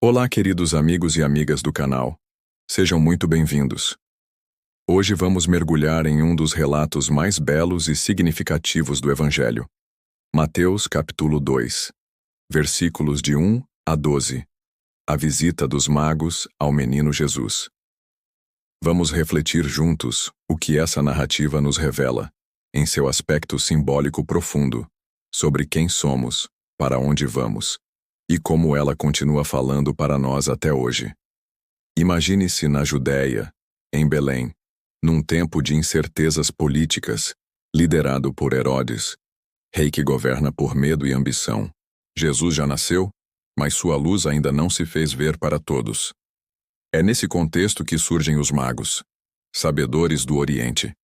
Olá, queridos amigos e amigas do canal. Sejam muito bem-vindos. Hoje vamos mergulhar em um dos relatos mais belos e significativos do Evangelho. Mateus, capítulo 2, versículos de 1 a 12. A visita dos magos ao menino Jesus. Vamos refletir juntos o que essa narrativa nos revela, em seu aspecto simbólico profundo, sobre quem somos, para onde vamos, e como ela continua falando para nós até hoje. Imagine-se na Judéia, em Belém, num tempo de incertezas políticas, liderado por Herodes, rei que governa por medo e ambição. Jesus já nasceu, mas sua luz ainda não se fez ver para todos. É nesse contexto que surgem os magos, sabedores do Oriente.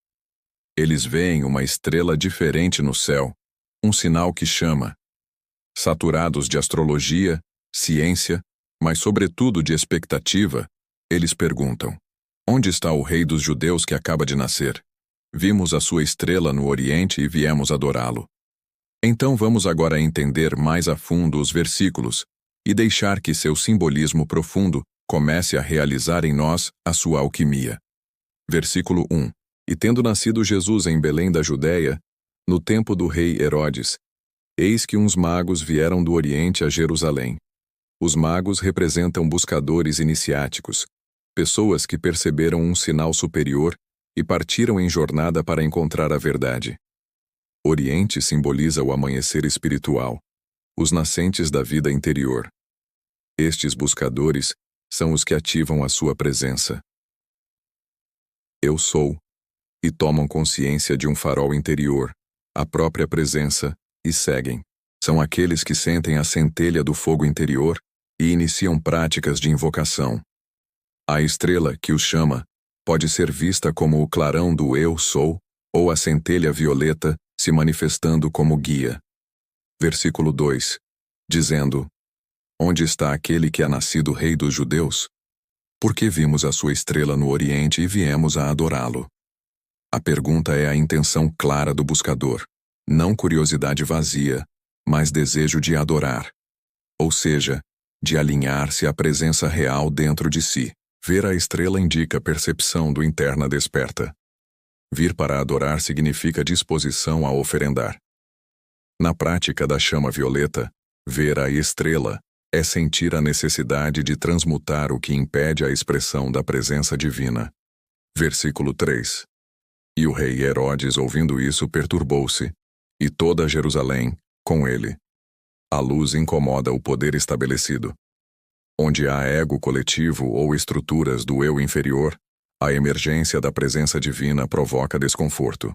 Eles veem uma estrela diferente no céu, um sinal que chama. Saturados de astrologia, ciência, mas sobretudo de expectativa, eles perguntam: onde está o rei dos judeus que acaba de nascer? Vimos a sua estrela no Oriente e viemos adorá-lo. Então vamos agora entender mais a fundo os versículos e deixar que seu simbolismo profundo comece a realizar em nós a sua alquimia. Versículo 1. E tendo nascido Jesus em Belém da Judéia, no tempo do rei Herodes, eis que uns magos vieram do Oriente a Jerusalém. Os magos representam buscadores iniciáticos, pessoas que perceberam um sinal superior e partiram em jornada para encontrar a verdade. Oriente simboliza o amanhecer espiritual, os nascentes da vida interior. Estes buscadores são os que ativam a sua presença. Eu sou, e tomam consciência de um farol interior, a própria presença, e seguem. São aqueles que sentem a centelha do fogo interior e iniciam práticas de invocação. A estrela que os chama pode ser vista como o clarão do Eu Sou, ou a centelha violeta se manifestando como guia. Versículo 2, dizendo: onde está aquele que é nascido rei dos judeus? Porque vimos a sua estrela no Oriente e viemos a adorá-lo. A pergunta é a intenção clara do buscador, não curiosidade vazia, mas desejo de adorar. Ou seja, de alinhar-se à presença real dentro de si. Ver a estrela indica percepção do interna desperta. Vir para adorar significa disposição a oferendar. Na prática da chama violeta, ver a estrela é sentir a necessidade de transmutar o que impede a expressão da presença divina. Versículo 3. E o rei Herodes, ouvindo isso, perturbou-se, e toda Jerusalém, com ele. A luz incomoda o poder estabelecido. Onde há ego coletivo ou estruturas do eu inferior, a emergência da presença divina provoca desconforto.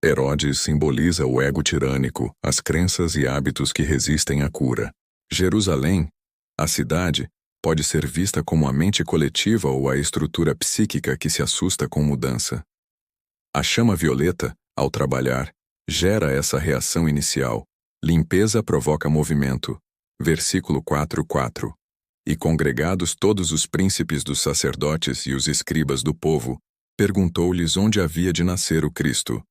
Herodes simboliza o ego tirânico, as crenças e hábitos que resistem à cura. Jerusalém, a cidade, pode ser vista como a mente coletiva ou a estrutura psíquica que se assusta com mudança. A chama violeta, ao trabalhar, gera essa reação inicial. Limpeza provoca movimento. Versículo 4:4. E congregados todos os príncipes dos sacerdotes e os escribas do povo, perguntou-lhes onde havia de nascer o Cristo.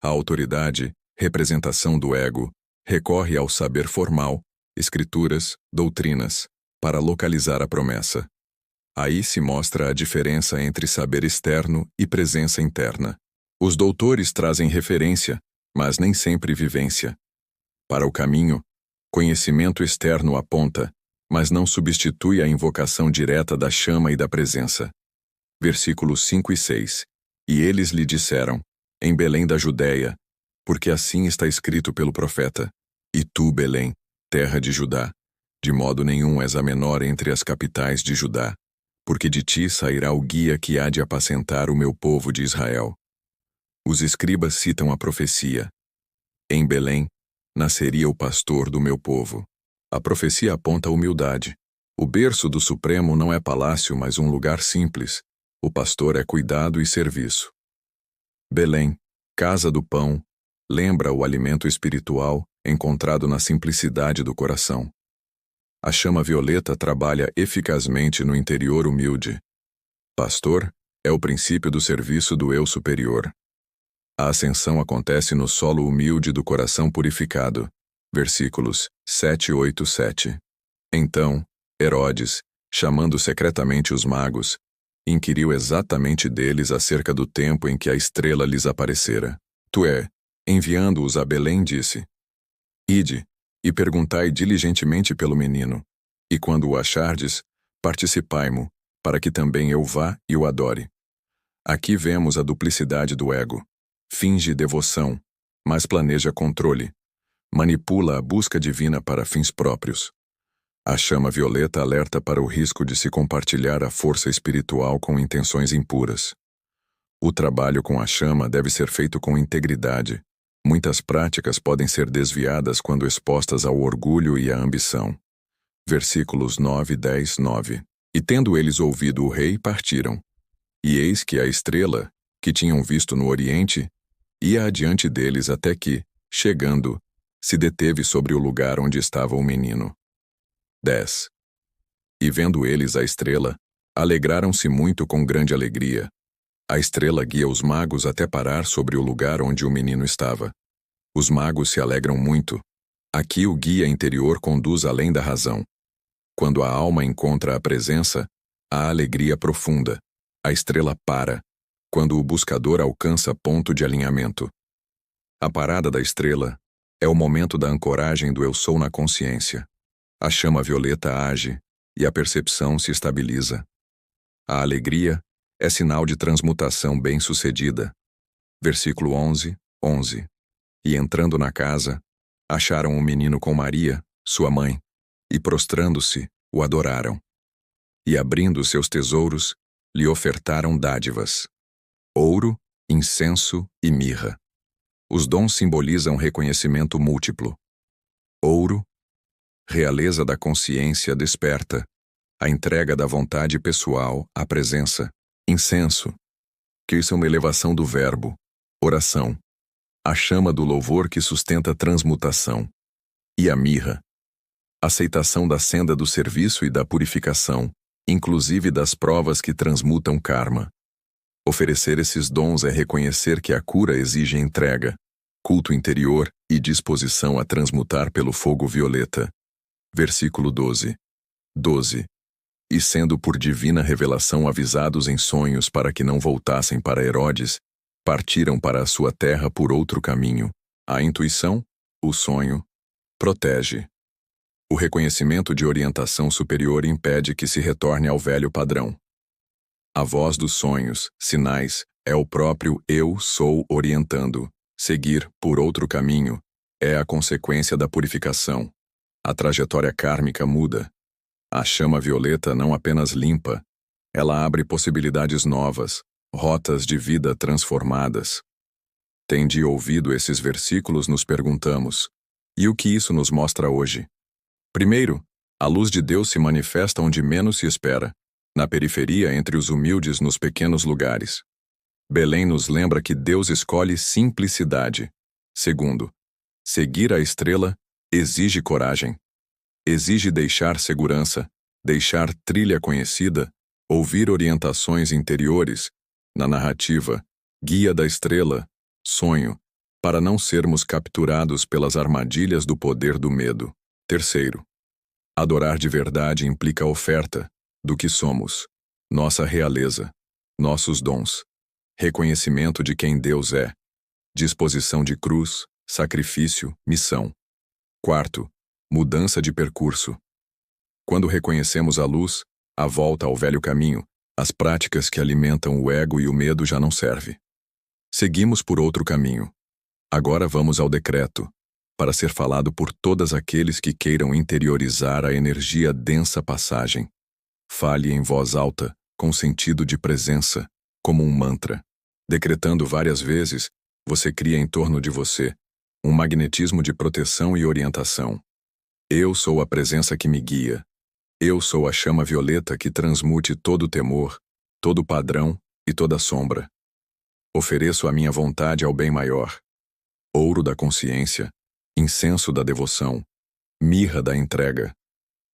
A autoridade, representação do ego, recorre ao saber formal, escrituras, doutrinas, para localizar a promessa. Aí se mostra a diferença entre saber externo e presença interna. Os doutores trazem referência, mas nem sempre vivência. Para o caminho, conhecimento externo aponta, mas não substitui a invocação direta da chama e da presença. Versículos 5 e 6. E eles lhe disseram, em Belém da Judéia, porque assim está escrito pelo profeta: e tu, Belém, terra de Judá, de modo nenhum és a menor entre as capitais de Judá, porque de ti sairá o guia que há de apacentar o meu povo de Israel. Os escribas citam a profecia: em Belém nasceria o pastor do meu povo. A profecia aponta a humildade. O berço do Supremo não é palácio, mas um lugar simples. O pastor é cuidado e serviço. Belém, casa do pão, lembra o alimento espiritual encontrado na simplicidade do coração. A chama violeta trabalha eficazmente no interior humilde. Pastor é o princípio do serviço do eu superior. A ascensão acontece no solo humilde do coração purificado. Versículos 7, 8, 7. Então, Herodes, chamando secretamente os magos, inquiriu exatamente deles acerca do tempo em que a estrela lhes aparecera. Tué, enviando-os a Belém, disse: Ide, e perguntai diligentemente pelo menino, e quando o achardes, participai-mo, para que também eu vá e o adore. Aqui vemos a duplicidade do ego. Finge devoção, mas planeja controle. Manipula a busca divina para fins próprios. A chama violeta alerta para o risco de se compartilhar a força espiritual com intenções impuras. O trabalho com a chama deve ser feito com integridade. Muitas práticas podem ser desviadas quando expostas ao orgulho e à ambição. Versículos 9, 10, 9. E tendo eles ouvido o rei, partiram. E eis que a estrela, que tinham visto no oriente, ia adiante deles até que, chegando, se deteve sobre o lugar onde estava o menino. 10. E vendo eles a estrela, alegraram-se muito com grande alegria. A estrela guia os magos até parar sobre o lugar onde o menino estava. Os magos se alegram muito. Aqui o guia interior conduz além da razão. Quando a alma encontra a presença, há alegria profunda. A estrela para, quando o buscador alcança ponto de alinhamento. A parada da estrela é o momento da ancoragem do eu sou na consciência. A chama violeta age e a percepção se estabiliza. A alegria é sinal de transmutação bem-sucedida. Versículo 11, 11. E entrando na casa, acharam o menino com Maria, sua mãe, e prostrando-se, o adoraram. E abrindo seus tesouros, lhe ofertaram dádivas: ouro, incenso e mirra. Os dons simbolizam reconhecimento múltiplo. Ouro, realeza da consciência desperta, a entrega da vontade pessoal à presença. Incenso, que isso é uma elevação do verbo. Oração, a chama do louvor que sustenta a transmutação. E a mirra, aceitação da senda do serviço e da purificação, inclusive das provas que transmutam karma. Oferecer esses dons é reconhecer que a cura exige entrega, culto interior e disposição a transmutar pelo fogo violeta. Versículo 12. 12. E sendo por divina revelação avisados em sonhos para que não voltassem para Herodes, partiram para a sua terra por outro caminho. A intuição, o sonho, protege. O reconhecimento de orientação superior impede que se retorne ao velho padrão. A voz dos sonhos, sinais, é o próprio eu sou orientando. Seguir por outro caminho é a consequência da purificação. A trajetória kármica muda. A chama violeta não apenas limpa, ela abre possibilidades novas, rotas de vida transformadas. Tendo ouvido esses versículos, nos perguntamos: e o que isso nos mostra hoje? Primeiro, a luz de Deus se manifesta onde menos se espera, na periferia entre os humildes nos pequenos lugares. Belém nos lembra que Deus escolhe simplicidade. Segundo, seguir a estrela exige coragem. Exige deixar segurança, deixar trilha conhecida, ouvir orientações interiores, na narrativa, guia da estrela, sonho, para não sermos capturados pelas armadilhas do poder do medo. Terceiro, adorar de verdade implica a oferta do que somos, nossa realeza, nossos dons, reconhecimento de quem Deus é, disposição de cruz, sacrifício, missão. Quarto, mudança de percurso. Quando reconhecemos a luz, a volta ao velho caminho, as práticas que alimentam o ego e o medo já não servem. Seguimos por outro caminho. Agora vamos ao decreto, para ser falado por todos aqueles que queiram interiorizar a energia densa passagem. Fale em voz alta, com sentido de presença, como um mantra. Decretando várias vezes, você cria em torno de você um magnetismo de proteção e orientação. Eu sou a presença que me guia. Eu sou a chama violeta que transmute todo temor, todo padrão e toda sombra. Ofereço a minha vontade ao bem maior. Ouro da consciência, incenso da devoção, mirra da entrega.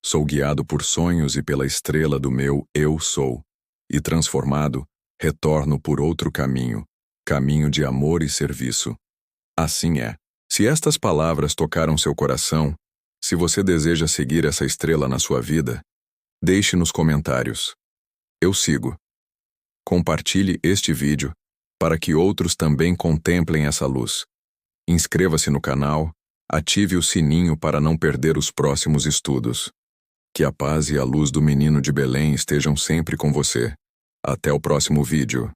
Sou guiado por sonhos e pela estrela do meu eu sou, e transformado, retorno por outro caminho, caminho de amor e serviço. Assim é. Se estas palavras tocaram seu coração, se você deseja seguir essa estrela na sua vida, Deixe nos comentários. Eu sigo. Compartilhe este vídeo para que outros também contemplem essa luz. Inscreva-se no canal, ative o sininho para não perder os próximos estudos. Que a paz e a luz do menino de Belém estejam sempre com você. Até o próximo vídeo.